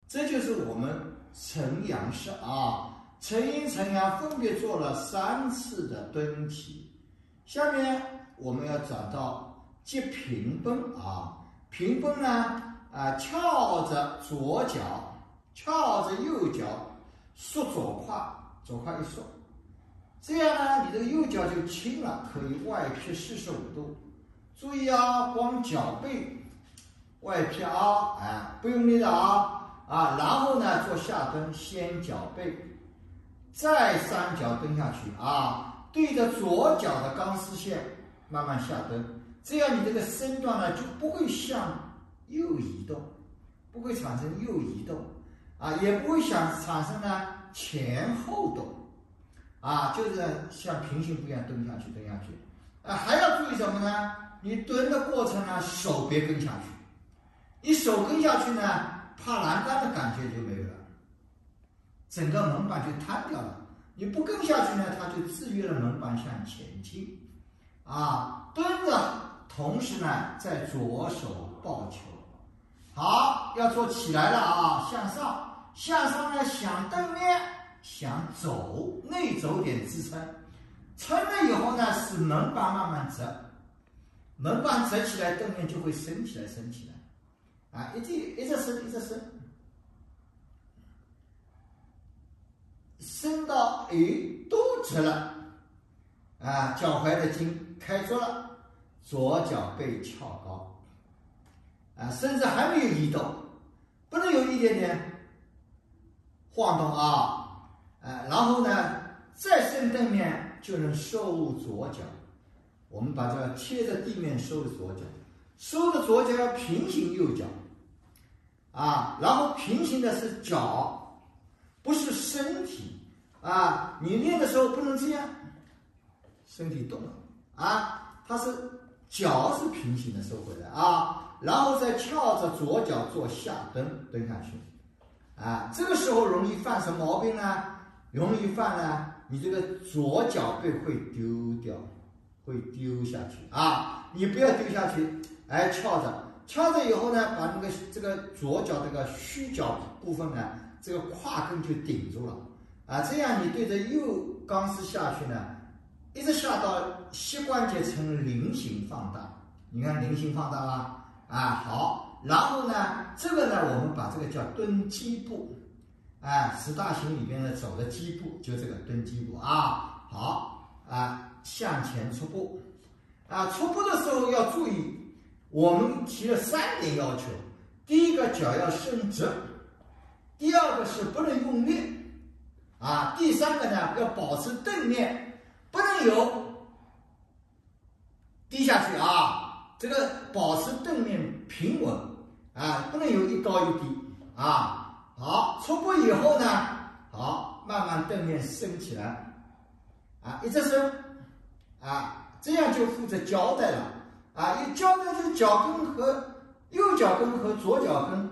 这就是我们承阳式啊，承阴承阳分别做了3次的蹲体。下面我们要找到接平奔啊，平奔呢翘着左脚，翘着右脚，缩左胯，左胯一缩，这样呢，你这个右脚就轻了，可以外劈45度。注意啊，光脚背外劈啊，不用力的然后呢做下蹲，先脚背，再3脚蹲下去对着左脚的钢丝线慢慢下蹲，这样你这个身段呢就不会向右移动，不会产生右移动也不会产生呢前后动就是像平行步一样蹲下去还要注意什么呢？你蹲的过程呢，手别跟下去，你手跟下去呢，怕栏杆的感觉就没有了，整个门板就瘫掉了。你不跟下去呢，它就制约了门板向前进蹲着，同时呢在左手抱球。好，要做起来了向上呢想蹬面，想走，内走点支撑，撑了以后呢，使门板慢慢折，门板折起来，蹬面就会升起来一直升，升到都直了脚踝的筋开足了，左脚背翘高甚至还没有移动，不能有一点点晃动然后呢再伸蹬面就能收左脚。我们把这个贴着地面收的左脚，收的左脚要平行右脚然后平行的是脚，不是身体你练的时候不能这样，身体动了它是脚是平行的收回来然后再翘着左脚做下蹲下去这个时候容易犯什么毛病呢？容易犯呢，你这个左脚背会丢掉，会丢下去你不要丢下去，翘着以后呢，把这个左脚这个虚脚部分呢，这个胯根就顶住了这样你对着右钢丝下去呢，一直下到膝关节呈菱形放大，你看菱形放大吧好，然后呢，这个呢，我们把这个叫蹲基步10大行里边的走的基步，就这个蹲基步好向前出步出步的时候要注意，我们提了3点要求。第一个，脚要伸直；第二个是不能用力第三个呢，要保持蹬面，不能有低下去这个保持蹬面平稳不能有一高一低好，出步以后呢，好，慢慢蹬面升起来一直升这样就负责交代了一交代就是脚跟和右脚跟和左脚跟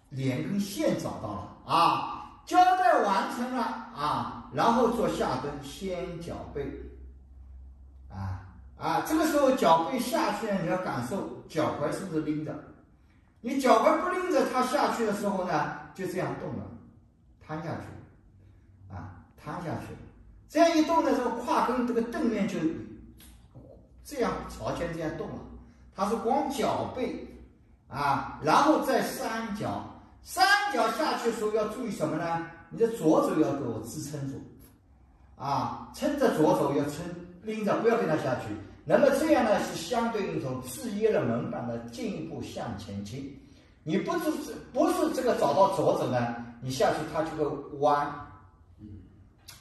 连根线找到了交代完成了然后做下蹲，先脚背这个时候脚背下去呢，你要感受脚踝是不是拎着，你脚踝不拎着，它下去的时候呢，就这样动了，瘫下去瘫下去，这样一动呢，这个胯跟这个蹬面就这样朝前这样动了，它是光脚背然后再3脚下去的时候要注意什么呢？你的左手要给我支撑住撑着左手要拎着，不要跟它下去。那么这样呢，是相对应一种制约了门板的进一步向前倾。你不是这个找到左手呢，你下去它就会弯，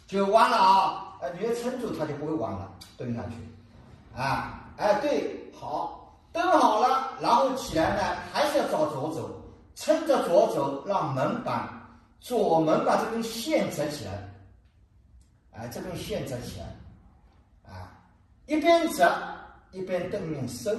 就弯了你要撑住它就不会弯了，蹲下去对，好，蹲好了，然后起来呢，还是要找左手，撑着左手，让左门把这根线折起来这根线折起来一边折一边蹬面升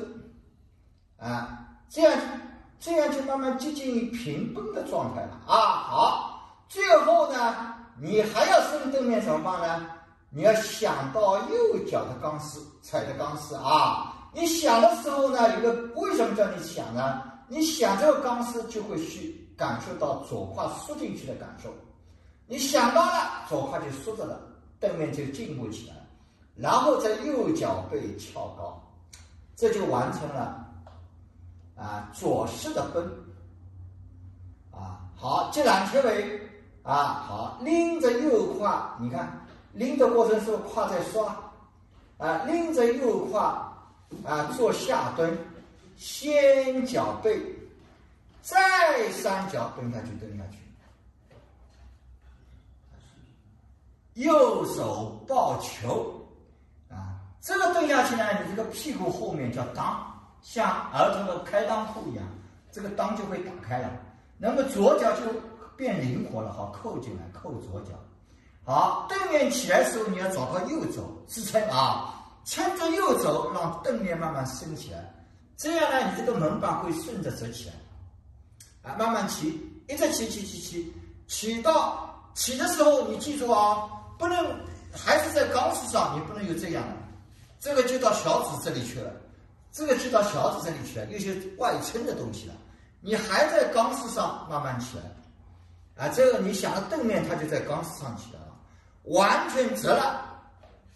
这样就慢慢接近于平奔的状态了好，最后呢，你还要升蹬面怎么办呢？你要想到右脚的钢丝，踩的钢丝你想的时候呢，为什么叫你想呢？你想这个钢丝就会去感受到左胯缩进去的感受。你想到了，左胯就缩着了，蹬面就进步起来，然后在右脚背翘高，这就完成了左式的奔。好，接揽切尾好，拎着右胯，你看拎的过程是不是胯在刷拎着右胯做下蹲，先脚背，再三脚蹬下去，右手抱球这个蹬下去呢，你这个屁股后面叫裆，像儿童的开裆裤一样，这个裆就会打开了，那么左脚就变灵活了，好，扣进来，扣左脚。好，蹬面起来的时候，你要找到右肘支撑撑着右肘，让蹬面慢慢升起来，这样呢，你这个门板会顺着折起来慢慢起，一直起到起的时候，你记住不能还是在钢丝上，你不能有这样的，这个就到小指这里去了，有些外撑的东西了，你还在钢丝上慢慢起来这个你想的蹬面，它就在钢丝上起来了，完全折了，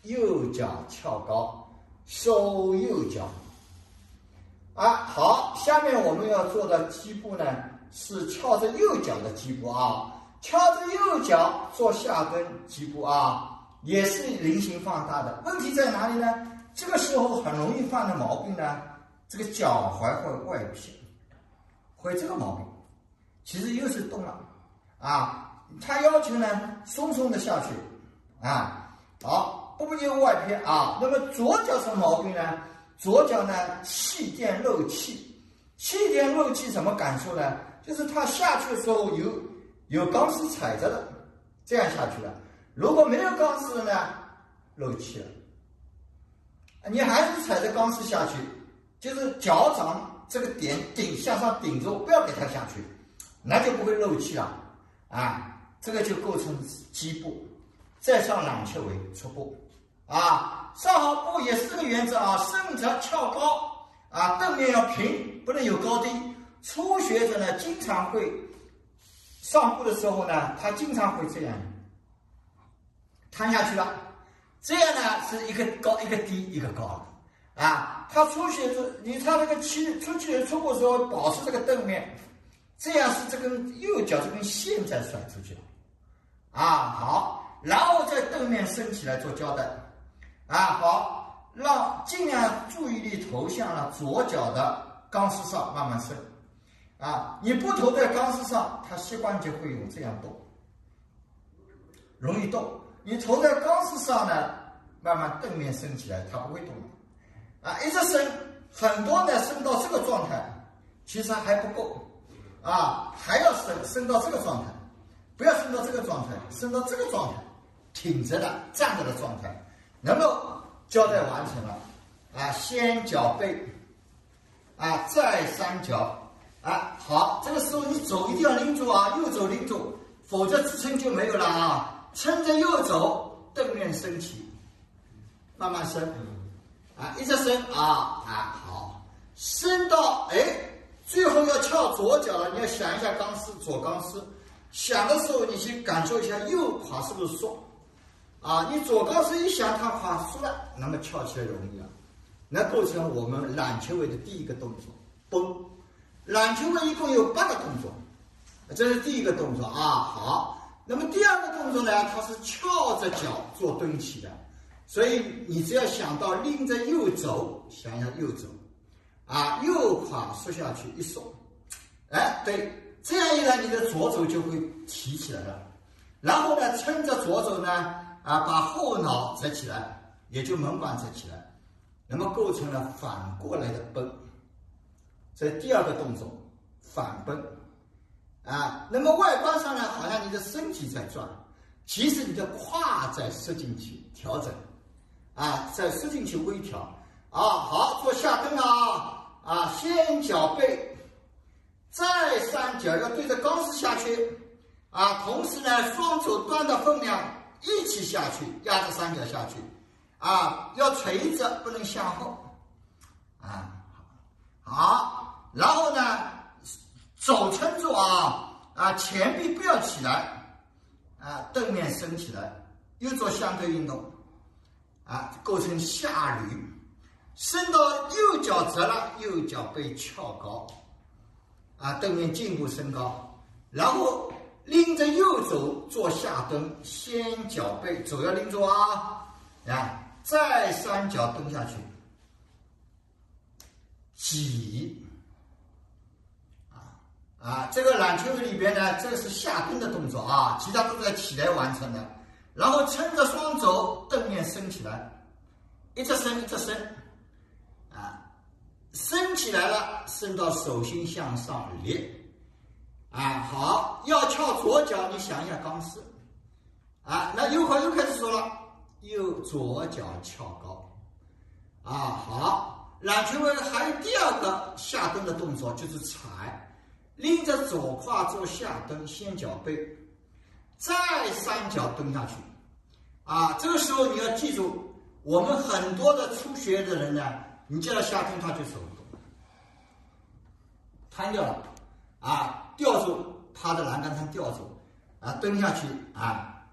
右脚翘高，收右脚好，下面我们要做的基步呢，是翘着右脚的基步翘着右脚做下蹲基步也是菱形放大的。问题在哪里呢？这个时候很容易犯的毛病呢，这个脚踝会外撇，会这个毛病，其实又是动了他要求呢松松的下去好，不就外撇那么左脚什么毛病呢？左脚呢气垫漏气，什么感受呢？就是他下去的时候有钢丝踩着的，这样下去了。如果没有钢丝的呢，漏气了。你还是踩着钢丝下去，就是脚掌这个点向上顶住，不要给它下去，那就不会漏气了这个就构成基步，再上揽切尾出步上好步也是这个原则身着翘高蹬面要平，不能有高低。初学者呢经常会上步的时候呢，他经常会这样摊下去了，这样呢是一个高一个低一个高他初学者他这个出步的时候保持这个蹬面，这样是这根右脚这根线再甩出去了好，然后再蹬面升起来做交代好，让尽量注意力投向了左脚的钢丝上慢慢升你不投在钢丝上，它膝关节会有这样动，容易动。你投在钢丝上呢，慢慢蹬面升起来，它不会动一直升，很多呢升到这个状态，其实还不够还要升到这个状态，不要升到这个状态，升到这个状态，挺着的站着的状态，能够交代完成了先脚背再三脚好，这个时候你手一定要拎住右手拎住，否则支撑就没有了撑着右手，蹬面升起，慢慢升一直升好，升到最后要翘左脚了，你要想一下左钢丝，想的时候你去感受一下右胯是不是缩你左钢丝一想它胯缩了，那么翘起来容易了，那构成我们揽切尾的第一个动作绷。揽切尾一共有8个动作，这是第一个动作好，那么第二个动作呢，它是翘着脚做蹲起的，所以你只要想到拎着右肘，想一下右肘右胯缩下去一缩对，这样一来你的左肘就会提起来了，然后呢撑着左肘呢把后脑折起来，也就门板折起来，那么构成了反过来的绷。这第二个动作反绷那么外观上呢，好像你的身体在转，其实你的胯在缩进去调整在缩进去微调好，做下蹲先脚背，再三脚要对着钢丝下去同时呢双手端的分量一起下去，压着三脚下去要垂着，不能向后好，然后呢手撑住前臂不要起来，蹬面升起来，又做相对运动，构成下捋。伸到右脚折了，右脚背翘高，蹬面进一步升高，然后拎着右肘做下蹬，先脚背，肘要拎住再三脚蹬下去，挤，这个揽球里边呢，这个是下蹬的动作其他都在起来完成的。然后撑着双肘，蹬面升起来，一直伸，一直伸，升起来了，伸到手心向上裂，好，要翘左脚，你想一下钢丝，那又开始说了，左脚翘高，好，揽球位还有第二个下蹬的动作，就是踩。拎着左胯做下蹬，先脚背，再三脚蹬下去，这个时候你要记住，我们很多的初学的人呢，你叫他下蹬他就手不动，瘫掉了，吊住趴在栏杆上吊住，蹬下去，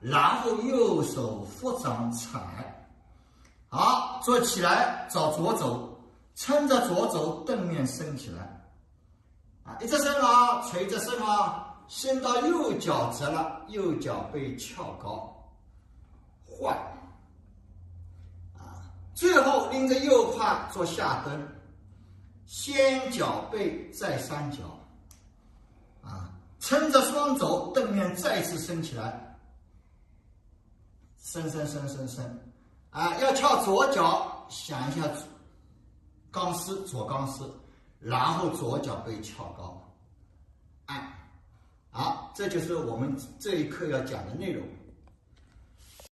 然后右手扶掌踩，好，做起来找左肘，撑着左肘蹬面升起来。一直伸垂着伸伸到右脚折了，右脚背翘高，换，最后拎着右胯做下蹬，先脚背再三脚，撑着双肘，蹬面再次升起来，伸，要翘左脚，想一下钢丝，左钢丝。然后左脚背翘高，好，这就是我们这一课要讲的内容。